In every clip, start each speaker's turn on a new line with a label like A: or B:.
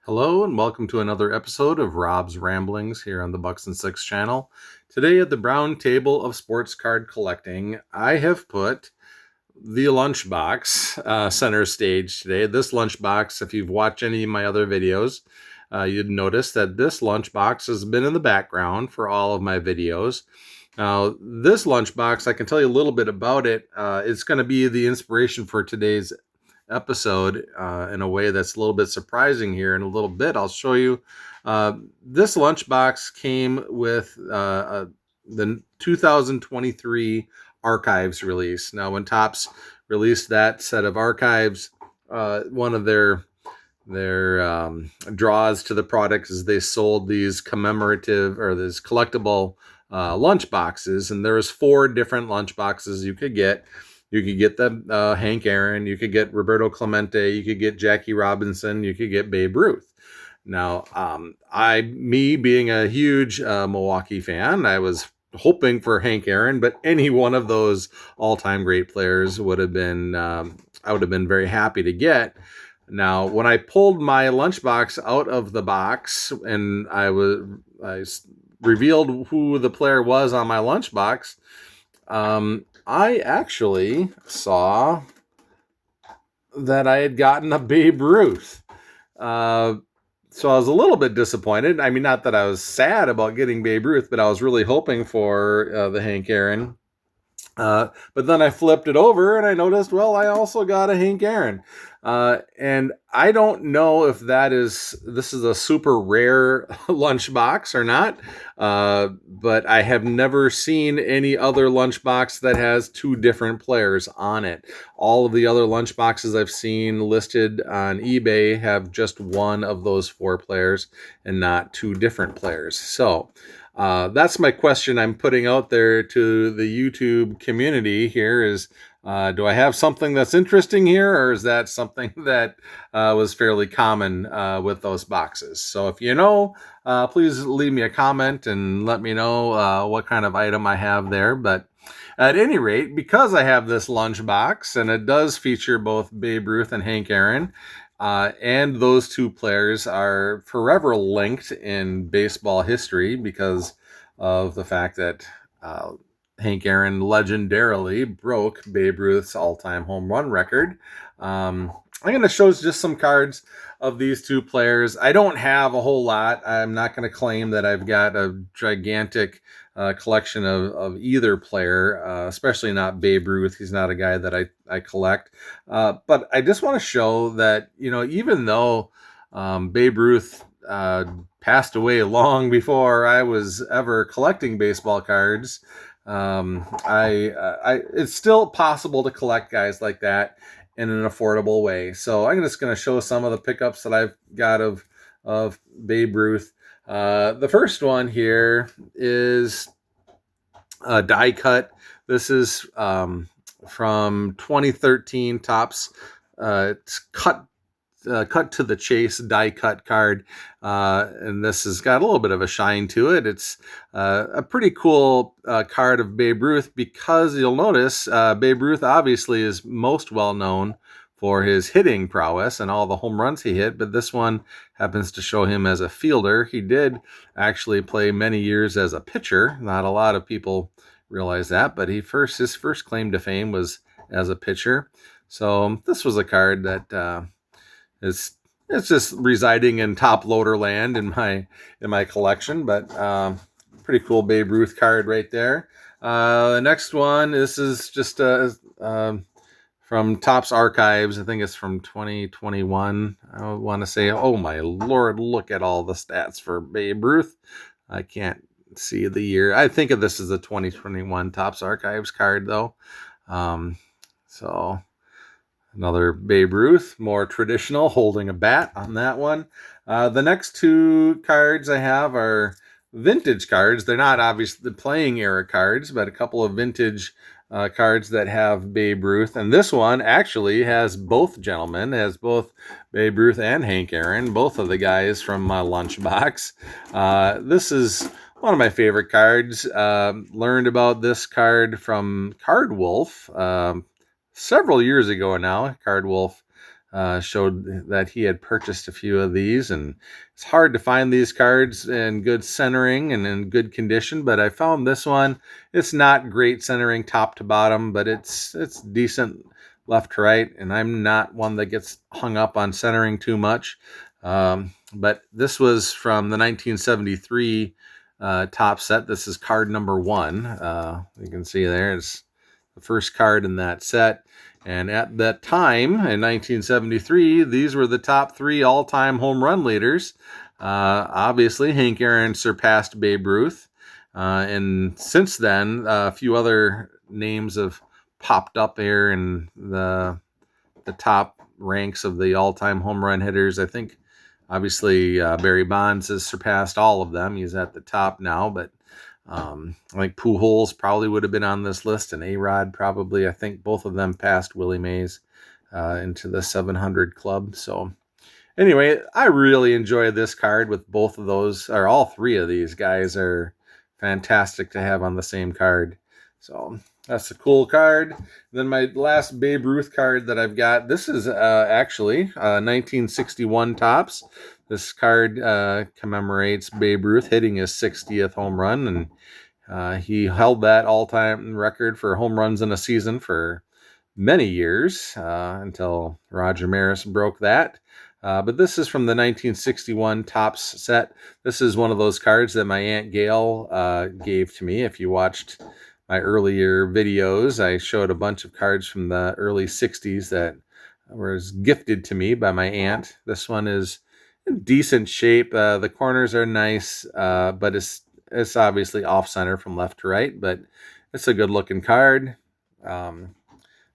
A: Hello and welcome to another episode of Rob's Ramblings here on the Bucks and Six channel. Today at the Brown Table of Sports Card Collecting, I have put the lunchbox center stage today. This lunchbox, if you've watched any of my other videos, you'd notice that this lunchbox has been in the background for all of my videos. Now, this lunchbox, I can tell you a little bit about it. It's going to be the inspiration for today's episode in a way that's a little bit surprising here. In a little bit, I'll show you. This lunchbox came with the 2023 Archives release. Now, when Topps released that set of Archives, one of their draws to the product is they sold these commemorative or these collectible lunch boxes, and there was 4 different lunch boxes you could get. You could get the Hank Aaron, you could get Roberto Clemente, you could get Jackie Robinson, you could get Babe Ruth. Now, me being a huge Milwaukee fan, I was hoping for Hank Aaron, but any one of those all-time great players would have been, I would have been very happy to get. Now, when I pulled my lunchbox out of the box and I revealed who the player was on my lunchbox, I actually saw that I had gotten a Babe Ruth. So I was a little bit disappointed. I mean, not that I was sad about getting Babe Ruth, but I was really hoping for the Hank Aaron. But then I flipped it over and I noticed, well, I also got a Hank Aaron. And I don't know if this is a super rare lunchbox or not. But I have never seen any other lunchbox that has 2 different players on it. All of the other lunchboxes I've seen listed on eBay have just one of those 4 players and not 2 different players. So, that's my question I'm putting out there to the YouTube community here is, do I have something that's interesting here, or is that something that was fairly common with those boxes? So if you know, please leave me a comment and let me know what kind of item I have there. But at any rate, because I have this lunchbox and it does feature both Babe Ruth and Hank Aaron, and those 2 players are forever linked in baseball history because of the fact that Hank Aaron legendarily broke Babe Ruth's all-time home run record. I'm going to show just some cards of these 2 players. I don't have a whole lot. I'm not going to claim that I've got a gigantic collection of either player, especially not Babe Ruth. He's not a guy that I collect. But I just want to show that, even though Babe Ruth passed away long before I was ever collecting baseball cards, it's still possible to collect guys like that in an affordable way. So I'm just going to show some of the pickups that I've got of Babe Ruth. The first one here is a die cut. This is from 2013 Topps. It's cut to the chase die cut card, and this has got a little bit of a shine to it. It's a pretty cool card of Babe Ruth because you'll notice Babe Ruth obviously is most well known for his hitting prowess and all the home runs he hit, but this one happens to show him as a fielder. He did actually play many years as a pitcher. Not a lot of people realize that, but his first claim to fame was as a pitcher. So this was a card that it's just residing in top loader land in my collection, but pretty cool Babe Ruth card right there. The next one, this is just from Topps Archives. I think it's from 2021. I want to say, oh my Lord, look at all the stats for Babe Ruth. I can't see the year. I think of this as a 2021 Topps Archives card though. So another Babe Ruth, more traditional, holding a bat on that one. The next 2 cards I have are vintage cards. They're not obviously the playing era cards, but a couple of vintage cards that have Babe Ruth. And this one actually has both gentlemen, has both Babe Ruth and Hank Aaron, both of the guys from my lunchbox. This is one of my favorite cards. Learned about this card from Card Wolf several years ago now. Card Wolf showed that he had purchased a few of these, and it's hard to find these cards in good centering and in good condition, but I found this one. It's not great centering top to bottom, but it's decent left to right, and I'm not one that gets hung up on centering too much. But this was from the 1973 top set. This is card number 1. You can see there it's the first card in that set. And at that time, in 1973, these were the top 3 all-time home run leaders. Obviously, Hank Aaron surpassed Babe Ruth. And since then, a few other names have popped up here in the top ranks of the all-time home run hitters. I think, obviously, Barry Bonds has surpassed all of them. He's at the top now, but I think Pujols probably would have been on this list, and A-Rod probably. I think both of them passed Willie Mays into the 700 club. So anyway, I really enjoy this card with both of those, or all 3 of these guys are fantastic to have on the same card. So that's a cool card. Then my last Babe Ruth card that I've got, this is actually 1961 Topps. This card commemorates Babe Ruth hitting his 60th home run, and he held that all-time record for home runs in a season for many years until Roger Maris broke that. But this is from the 1961 Topps set. This is one of those cards that my Aunt Gail gave to me. If you watched my earlier videos, I showed a bunch of cards from the early 60s that was gifted to me by my aunt. This one is in decent shape. The corners are nice, but it's obviously off-center from left to right, but it's a good-looking card.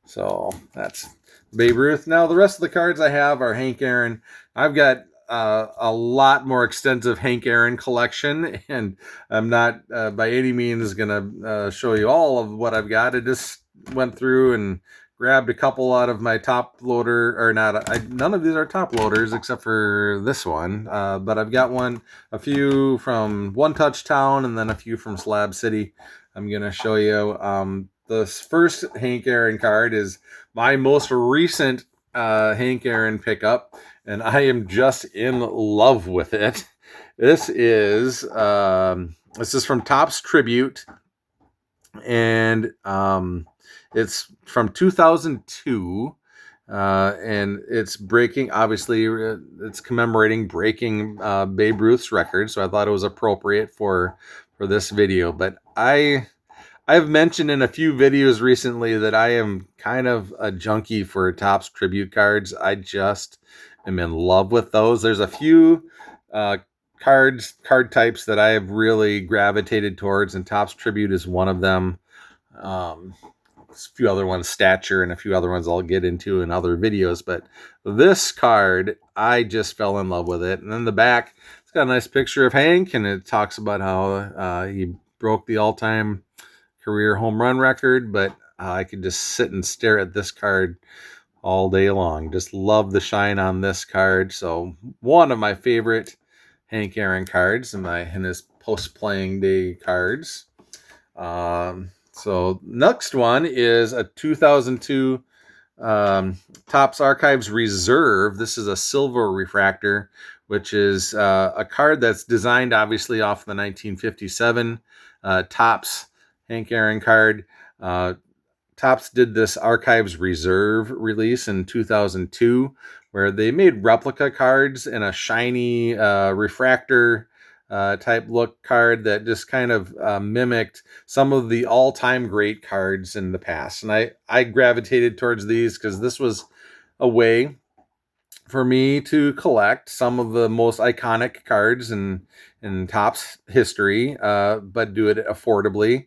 A: So that's Babe Ruth. Now, the rest of the cards I have are Hank Aaron. I've got a lot more extensive Hank Aaron collection, and I'm not by any means going to show you all of what I've got. I just went through and grabbed a couple out of my top loader, or not. None of these are top loaders except for this one, but I've got a few from One Touch Town, and then a few from Slab City. I'm going to show you. The first Hank Aaron card is my most recent Hank Aaron pickup, and I am just in love with it. This is from Topps Tribute, and it's from 2002, and it's breaking. Obviously, it's commemorating breaking Babe Ruth's record, so I thought it was appropriate for this video. But I've mentioned in a few videos recently that I am kind of a junkie for Topps Tribute cards. I just am in love with those. There's a few card types that I have really gravitated towards, and Topps Tribute is one of them. A few other ones, Stature, and a few other ones I'll get into in other videos. But this card, I just fell in love with it. And then the back, it's got a nice picture of Hank, and it talks about how he broke the all-time career home run record, but I could just sit and stare at this card all day long. Just love the shine on this card. So one of my favorite Hank Aaron cards in his post-playing day cards. So next one is a 2002 Topps Archives Reserve. This is a silver refractor, which is a card that's designed obviously off the 1957 Topps Hank Aaron card. Topps did this Archives Reserve release in 2002, where they made replica cards in a shiny refractor type look card that just kind of mimicked some of the all-time great cards in the past. And I gravitated towards these because this was a way for me to collect some of the most iconic cards in Topps history, but do it affordably.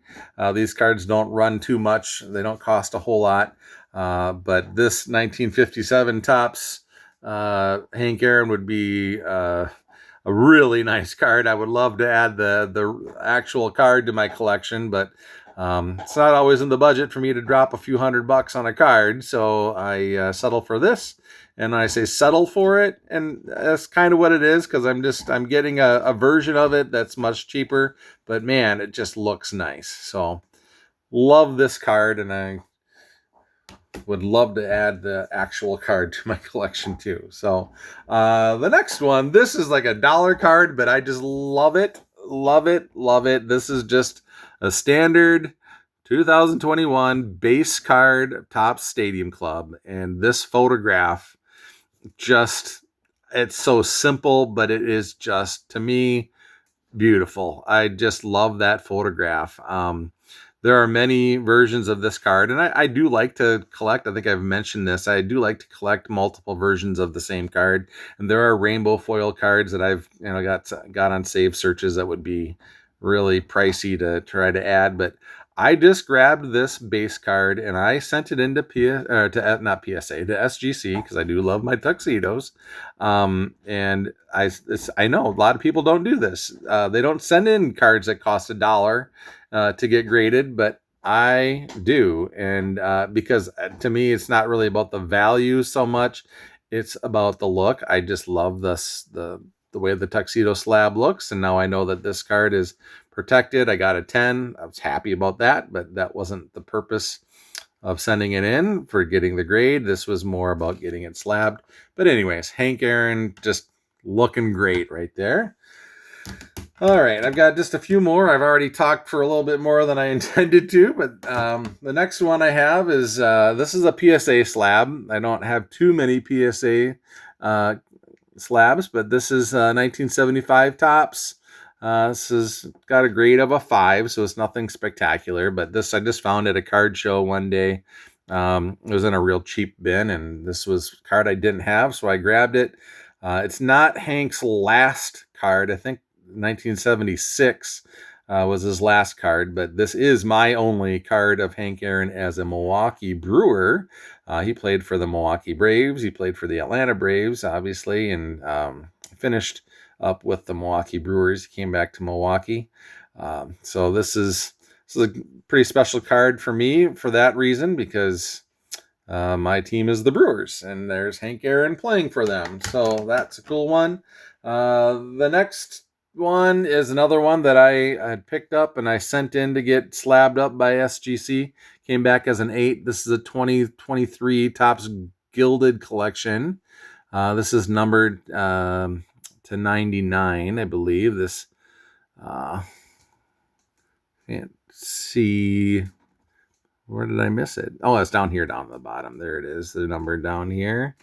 A: These cards don't run too much. They don't cost a whole lot. But this 1957 Topps Hank Aaron would be a really nice card. I would love to add the actual card to my collection, but it's not always in the budget for me to drop a few $100 on a card, so I settle for this. And I say settle for it, and that's kind of what it is, because I'm getting a version of it that's much cheaper, but man, it just looks nice. So love this card, and would love to add the actual card to my collection too. So the next one, this is like a dollar card, but I just love it, love it, love it. This is just a standard 2021 base card of Topps Stadium Club, and this photograph just, it's so simple, but it is just, to me, beautiful. I just love that photograph. There are many versions of this card, and I do like to collect. I think I've mentioned this. I do like to collect multiple versions of the same card, and there are rainbow foil cards that I've got on save searches that would be really pricey to try to add. But I just grabbed this base card and I sent it into not PSA, to SGC, because I do love my tuxedos. And I know a lot of people don't do this. They don't send in cards that cost $1 to get graded, but I do. And because to me, it's not really about the value so much. It's about the look. I just love the way the tuxedo slab looks. And now I know that this card is protected. I got a 10. I was happy about that, but that wasn't the purpose of sending it in for getting the grade. This was more about getting it slabbed. But anyways, Hank Aaron just looking great right there. All right, I've got just a few more. I've already talked for a little bit more than I intended to, but the next one I have is, this is a PSA slab. I don't have too many PSA slabs, but this is 1975 Topps. This has got a grade of a 5, so it's nothing spectacular, but this I just found at a card show one day. It was in a real cheap bin, and this was a card I didn't have, so I grabbed it. It's not Hank's last card. I think 1976 was his last card, but this is my only card of Hank Aaron as a Milwaukee Brewer. He played for the Milwaukee Braves. He played for the Atlanta Braves, obviously, and finished up with the Milwaukee Brewers. He came back to Milwaukee. So this is a pretty special card for me for that reason, because my team is the Brewers, and there's Hank Aaron playing for them. So that's a cool one. The next one is another one that I had picked up and I sent in to get slabbed up by SGC. Came back as an 8. This is a 2023 Topps Gilded Collection. This is numbered to 99, I believe. This can't see. Where did I miss it? Oh, it's down here, down at the bottom. There it is. The number down here,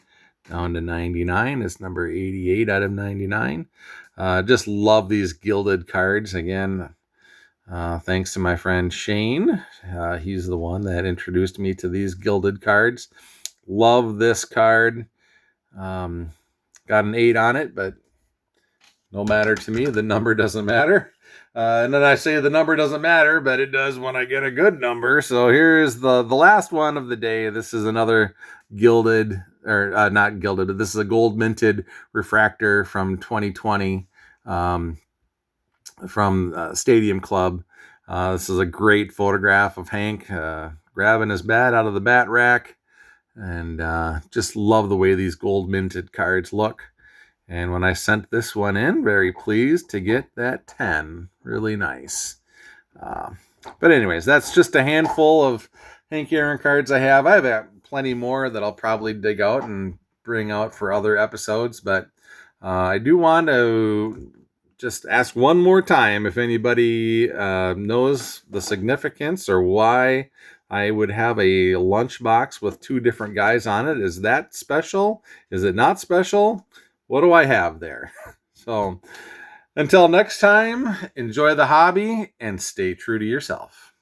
A: down to 99. It's number 88 out of 99. Just love these gilded cards. Again, thanks to my friend Shane. He's the one that introduced me to these gilded cards. Love this card. Got an 8 on it, but no matter to me. The number doesn't matter. And then I say the number doesn't matter, but it does when I get a good number. So here's the last one of the day. This is another gilded, or not gilded, but this is a gold minted refractor from 2020 from Stadium Club. This is a great photograph of Hank grabbing his bat out of the bat rack. And just love the way these gold minted cards look. And when I sent this one in, very pleased to get that 10. Really nice. But anyways, that's just a handful of Hank Aaron cards I have. I have plenty more that I'll probably dig out and bring out for other episodes. But I do want to just ask one more time if anybody knows the significance or why I would have a lunchbox with 2 different guys on it. Is that special? Is it not special? What do I have there? So until next time, enjoy the hobby and stay true to yourself.